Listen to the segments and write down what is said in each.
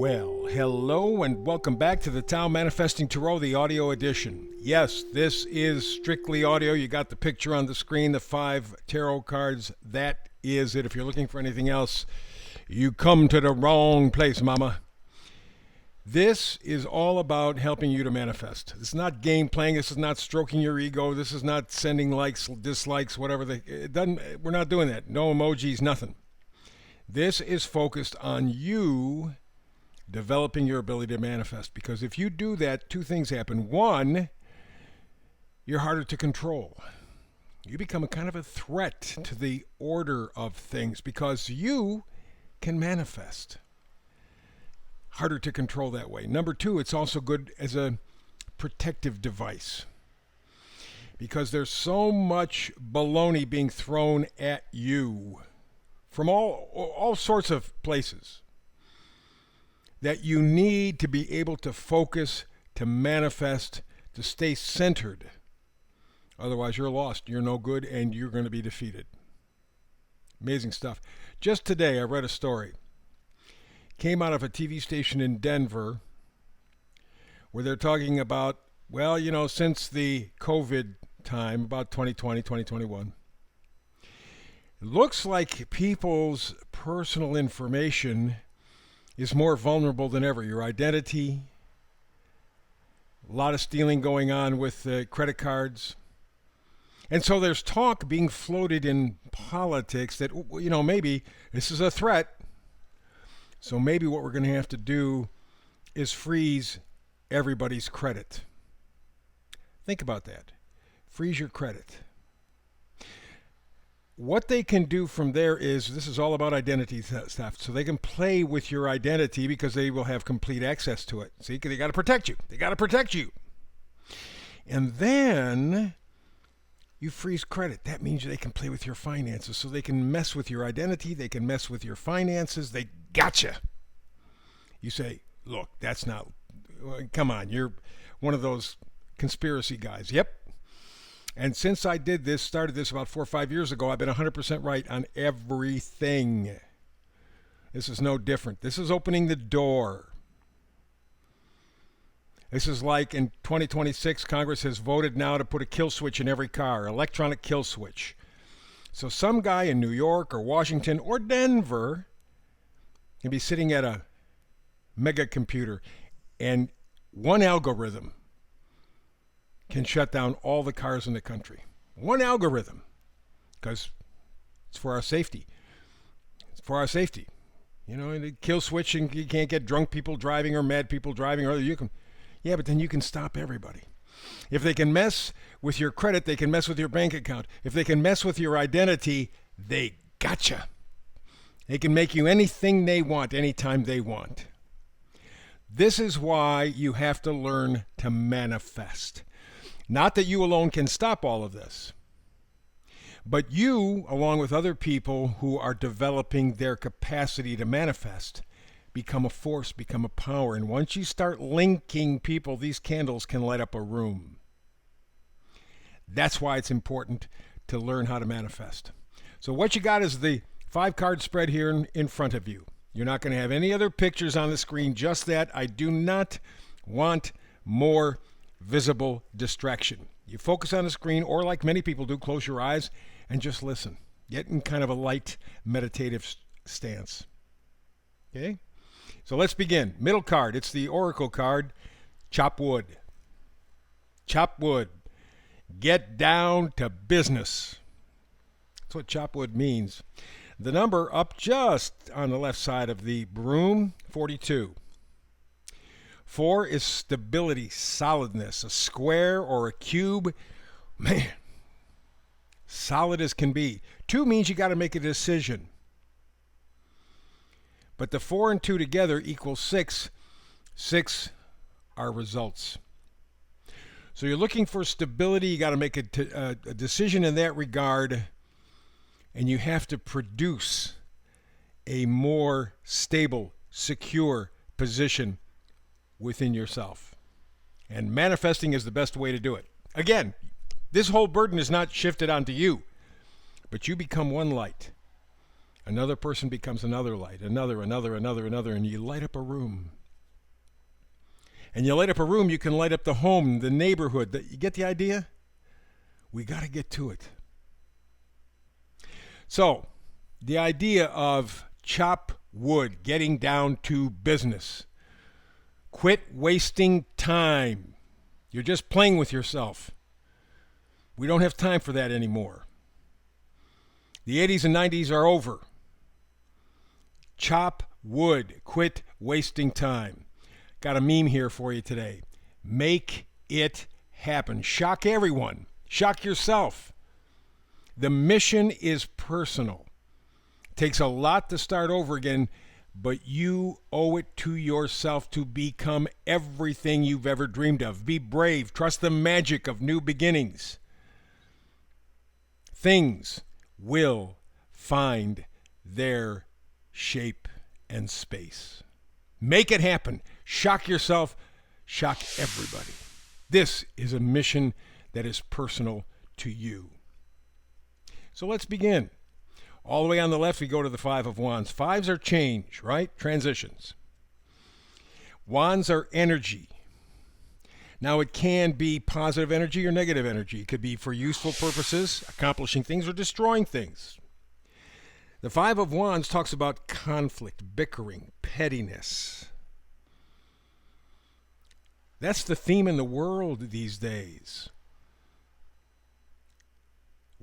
Well, hello and welcome back to the Tao Manifesting Tarot, the audio edition. Yes, this is strictly audio. You got the picture on the screen, the 5 tarot cards. That is it. If you're looking for anything else, you come to the wrong place, mama. This is all about helping you to manifest. This is not game playing. This is not stroking your ego. This is not sending likes, dislikes, whatever. We're not doing that. No emojis, nothing. This is focused on you developing your ability to manifest. Because if you do that, 2 things happen. 1, you're harder to control. You become a kind of a threat to the order of things because you can manifest. Harder to control that way. Number 2, it's also good as a protective device because there's so much baloney being thrown at you from all sorts of places that you need to be able to focus, to manifest, to stay centered. Otherwise, you're lost, you're no good, and you're going to be defeated. Amazing stuff. Just today, I read a story. Came out of a TV station in Denver where they're talking about, well, since the COVID time, about 2020, 2021, it looks like people's personal information is more vulnerable than ever. Your identity, a lot of stealing going on with credit cards. And so there's talk being floated in politics that, maybe this is a threat. So maybe what we're going to have to do is freeze everybody's credit. Think about that. Freeze your credit. What they can do from there is, this is all about identity stuff, so they can play with your identity because they will have complete access to it. See, they got to protect you. They got to protect you. And then you freeze credit. That means they can play with your finances, so they can mess with your identity. They can mess with your finances. They gotcha. You say, look, that's not, come on, you're one of those conspiracy guys. Yep. And since I started this about 4 or 5 years ago, I've been 100% right on everything. This is no different. This is opening the door. This is like in 2026, Congress has voted now to put a kill switch in every car, electronic kill switch. So some guy in New York or Washington or Denver can be sitting at a mega computer and one algorithm can shut down all the cars in the country. One algorithm, because it's for our safety. It's for our safety. The kill switch, and you can't get drunk people driving or mad people driving, or you can. Yeah, but then you can stop everybody. If they can mess with your credit, they can mess with your bank account. If they can mess with your identity, they gotcha. They can make you anything they want, anytime they want. This is why you have to learn to manifest. Not that you alone can stop all of this, but you, along with other people who are developing their capacity to manifest, become a force, become a power. And once you start linking people, these candles can light up a room. That's why it's important to learn how to manifest. So what you got is the 5-card spread here in front of you. You're not going to have any other pictures on the screen, just that. I do not want more visible distraction. You focus on the screen, or like many people do, close your eyes and just listen. Get in kind of a light meditative stance. Okay? So let's begin. Middle card, it's the Oracle card. Chop wood. Chop wood. Get down to business. That's what chop wood means. The number up just on the left side of the broom, 42. 4 is stability, solidness, a square or a cube. Man, solid as can be. 2 means you got to make a decision. But the 4 and 2 together equals 6. 6 are results. So you're looking for stability. You got to make a decision in that regard. And you have to produce a more stable, secure position within yourself. And manifesting is the best way to do it. Again, this whole burden is not shifted onto you, but you become one light. Another person becomes another light, another, and you light up a room. And you light up a room, you can light up the home, the neighborhood. You get the idea? We got to get to it. So, the idea of chop wood, getting down to business. Quit wasting time. You're just playing with yourself. We don't have time for that anymore. The 80s and 90s are over. Chop wood. Quit wasting time. Got a meme here for you today. Make it happen. Shock everyone. Shock yourself. The mission is personal. It takes a lot to start over again, but you owe it to yourself to become everything you've ever dreamed of. Be brave. Trust the magic of new beginnings. Things will find their shape and space. Make it happen. Shock yourself. Shock everybody. This is a mission that is personal to you. So let's begin. All the way on the left, we go to the Five of Wands. Fives are change, right? Transitions. Wands are energy. Now, it can be positive energy or negative energy. It could be for useful purposes, accomplishing things, or destroying things. The Five of Wands talks about conflict, bickering, pettiness. That's the theme in the world these days.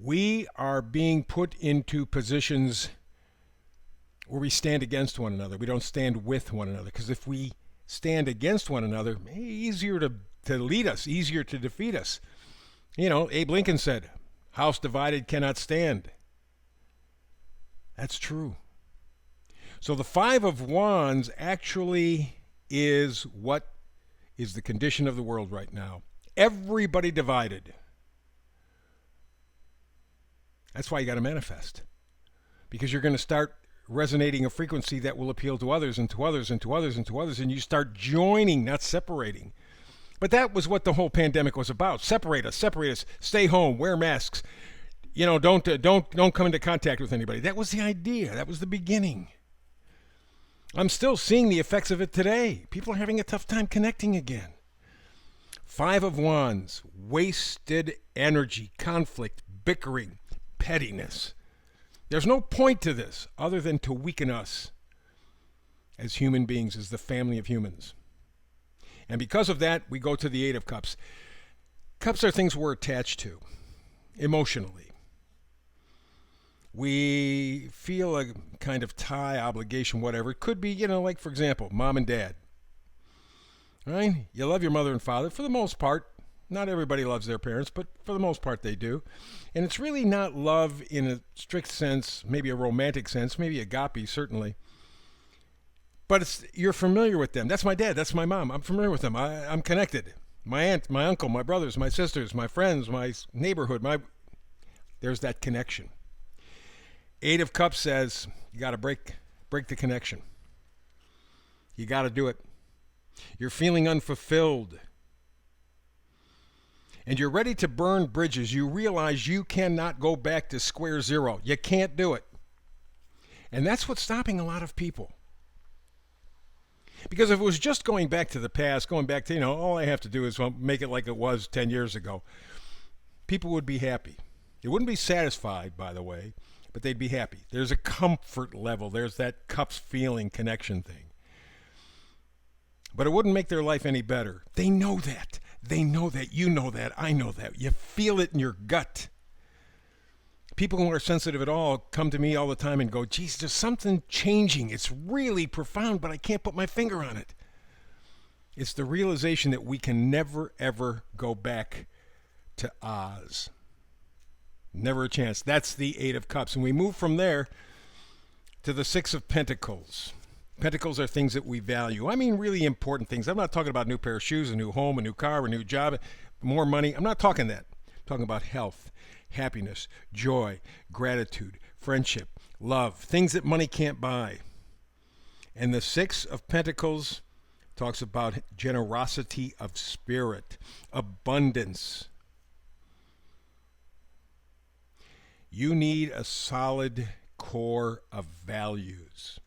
We are being put into positions where we stand against one another. We don't stand with one another. Because if we stand against one another, easier to lead us, easier to defeat us. You know, Abe Lincoln said, "House divided cannot stand." That's true. So the Five of Wands actually is what is the condition of the world right now. Everybody divided. That's why you got to manifest. Because you're going to start resonating a frequency that will appeal to others and to others and to others and to others, and you start joining, not separating. But that was what the whole pandemic was about. Separate us, stay home, wear masks. You know, don't come into contact with anybody. That was the idea. That was the beginning. I'm still seeing the effects of it today. People are having a tough time connecting again. Five of Wands, wasted energy, conflict, bickering, pettiness. There's no point to this other than to weaken us as human beings, as the family of humans. And because of that, we go to the Eight of Cups. Cups are things we're attached to emotionally. We feel a kind of tie, obligation, whatever. It could be, like, for example, mom and dad. Right? You love your mother and father for the most part. Not everybody loves their parents, but for the most part they do. And it's really not love in a strict sense, maybe a romantic sense, maybe agape, certainly. But you're familiar with them. That's my dad. That's my mom. I'm familiar with them. I'm connected. My aunt, my uncle, my brothers, my sisters, my friends, my neighborhood. There's that connection. Eight of Cups says you got to break the connection. You got to do it. You're feeling unfulfilled. And you're ready to burn bridges. You realize you cannot go back to square zero. You can't do it. And that's what's stopping a lot of people. Because if it was just going back to the past, going back to, all I have to do is make it like it was 10 years ago, people would be happy. They wouldn't be satisfied, by the way, but they'd be happy. There's a comfort level. There's that cups feeling connection thing. But it wouldn't make their life any better. They know that. They know that. You know that. I know that. You feel it in your gut. People who are sensitive at all come to me all the time and go, geez, there's something changing. It's really profound, but I can't put my finger on it. It's the realization that we can never, ever go back to Oz. Never a chance. That's the Eight of Cups. And we move from there to the Six of Pentacles. Pentacles are things that we value. I mean, really important things. I'm not talking about a new pair of shoes, a new home, a new car, a new job, more money. I'm not talking that. I'm talking about health, happiness, joy, gratitude, friendship, love, things that money can't buy. And the Six of Pentacles talks about generosity of spirit, abundance. You need a solid core of values.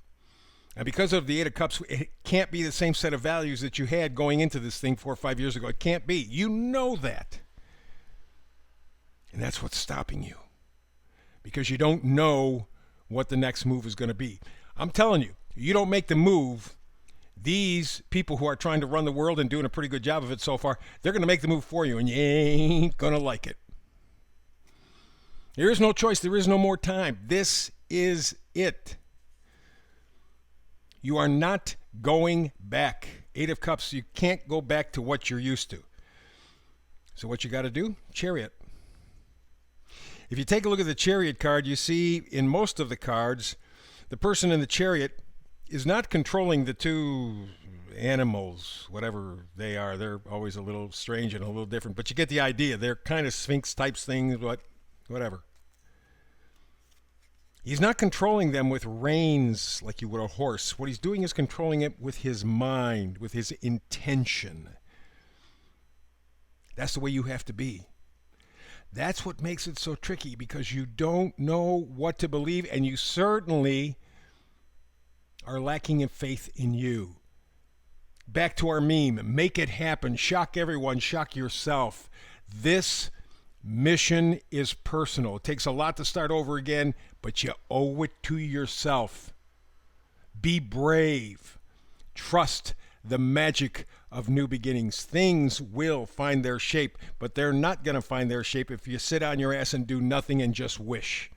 And because of the Eight of Cups, it can't be the same set of values that you had going into this thing 4 or 5 years ago. It can't be. You know that. And that's what's stopping you. Because you don't know what the next move is going to be. I'm telling you, you don't make the move, these people who are trying to run the world and doing a pretty good job of it so far, they're going to make the move for you, and you ain't going to like it. There is no choice. There is no more time. This is it. You are not going back. Eight of Cups, you can't go back to what you're used to. So what you got to do? Chariot. If you take a look at the Chariot card, you see in most of the cards, the person in the Chariot is not controlling the two animals, whatever they are. They're always a little strange and a little different, but you get the idea. They're kind of Sphinx types things, whatever. He's not controlling them with reins like you would a horse. What he's doing is controlling it with his mind, with his intention. That's the way you have to be. That's what makes it so tricky, because you don't know what to believe, and you certainly are lacking in faith in you. Back to our meme, make it happen, shock everyone, shock yourself. This mission is personal. It takes a lot to start over again, but you owe it to yourself. Be brave. Trust the magic of new beginnings. Things will find their shape, but they're not going to find their shape if you sit on your ass and do nothing and just wish.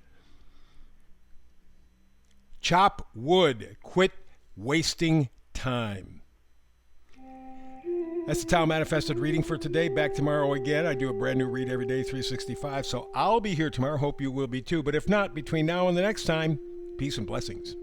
Chop wood. Quit wasting time. That's the Tao Manifested reading for today. Back tomorrow again. I do a brand new read every day, 365. So I'll be here tomorrow. Hope you will be too. But if not, between now and the next time, peace and blessings.